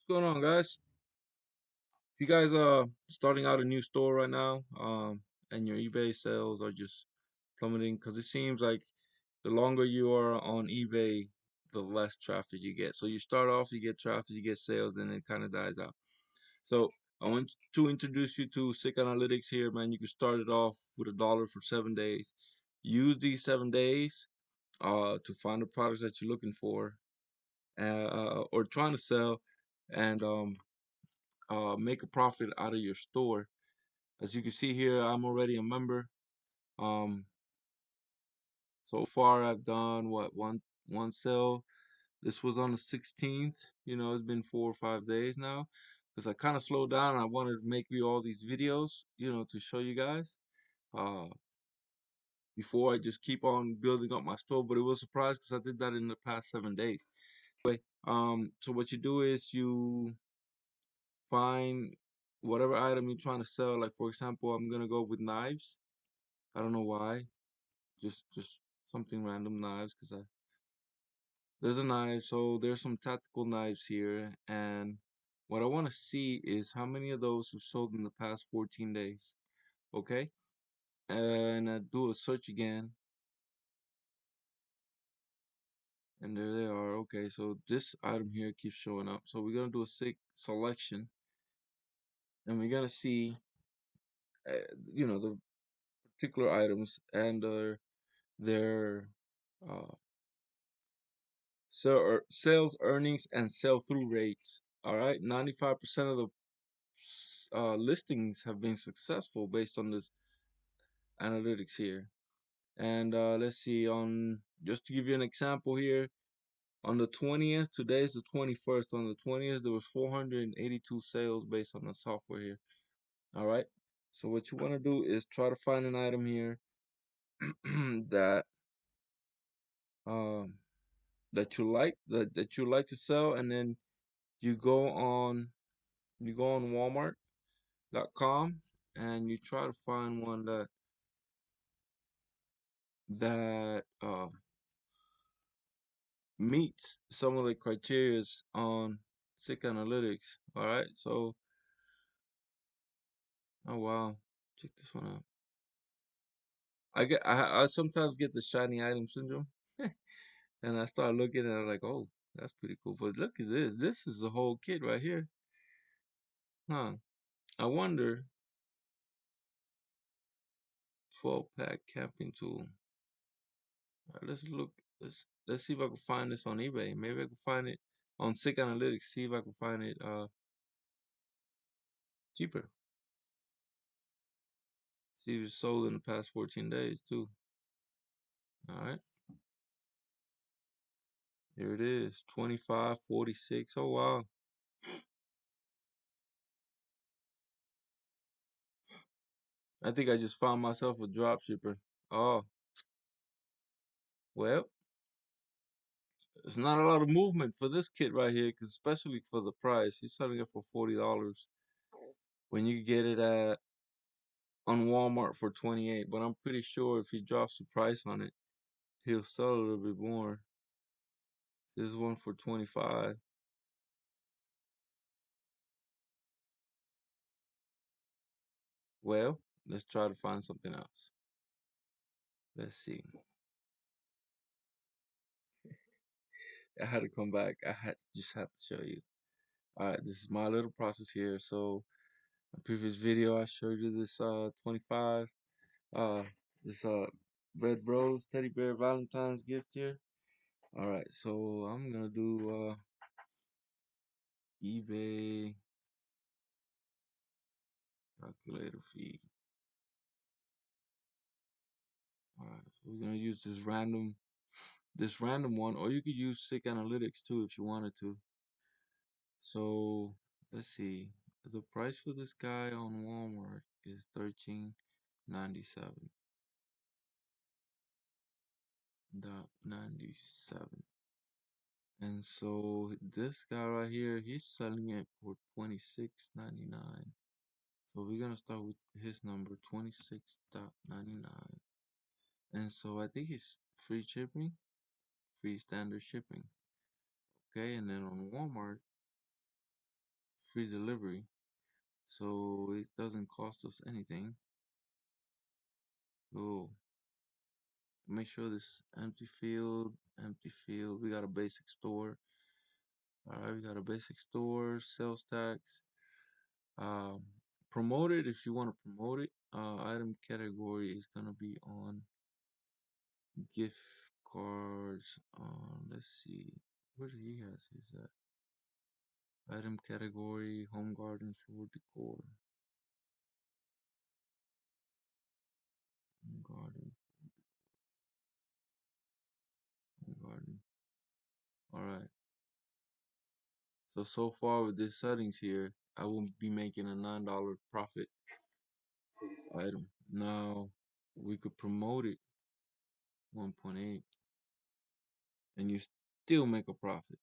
What's going on, guys? If you guys starting out a new store right now, and your eBay sales are just plummeting, because it seems like the longer you are on eBay, the less traffic you get. So you start off, you get traffic, you get sales, then it kind of dies out. So I want to introduce you to Sick Analytics here, man. You can start it off with $1 for 7 days. Use these 7 days to find the products that you're looking for, or trying to sell, and make a profit out of your store. As you can see here, I'm already a member. Um, so far I've done what, one sale. This was on the 16th. It's been 4 or 5 days now because I kind of slowed down. I wanted to make you all these videos, to show you guys. Uh, Before I just keep on building up my store, but it was a surprise because I did that in the past 7 days. Anyway, so what you do is you find whatever item you're trying to sell. Like for example, I'm gonna go with knives. I don't know why. Just something random, knives, because I there's a knife. So there's some tactical knives here, and what I want to see is how many of those have sold in the past 14 days. Okay, and I do a search again, and there they are. Okay, so this item here keeps showing up, so we're gonna do a selection, and we're gonna see the particular items and their uh sales, earnings, and sell through rates. All right, 95% of the listings have been successful based on this analytics here. And let's see, on just to give you an example here, on the 20th, today's the 21st. On the 20th, there was 482 sales based on the software here. All right. So what you want to do is try to find an item here that um that you like to sell, and then you go on Walmart.com and you try to find one that meets some of the criterias on Sick Analytics. All right, so oh wow, check this one out. I sometimes get the shiny item syndrome, and I start looking at it like, oh, that's pretty cool. But look at this. This is the whole kit right here, huh? I wonder, 12-pack camping tool. All right, let's look. Let's see if I can find this on eBay. Maybe I can find it on Sick Analytics. See if I can find it cheaper. See if it's sold in the past 14 days too. All right. Here it is, 25.46. Oh wow. I think I just found myself a drop shipper. Oh, well, there's not a lot of movement for this kit right here, cause especially for the price. He's selling it for $40 when you get it at on Walmart for 28. But I'm pretty sure if he drops the price on it, he'll sell a little bit more. This one for 25. Well, let's try to find something else. Let's see. I had to come back. I had to show you. All right, this is my little process here. So, in previous video, I showed you this 25 uh this red rose teddy bear Valentine's gift here. All right, so I'm gonna do eBay calculator fee. All right, so we're gonna use this random one, or you could use Sick Analytics too if you wanted to. So let's see. The price for this guy on Walmart is 13.97. .97. And so this guy right here, he's selling it for 26.99. So we're gonna start with his number, 26.99. And so I think it's free shipping, free standard shipping. Okay, and then on Walmart, free delivery, so it doesn't cost us anything. Oh, make sure this empty field, empty field. We got a basic store. All right, we got a basic store, sales tax. Um, Promote it if you want to promote it. Item category is gonna be on gift cards. Let's see, where do he has his at? Item category, home garden, floor decor, home garden, home garden. All right. So far with these settings here, I will be making a $9 profit for this item. Now we could promote it 1.8, and you still make a profit.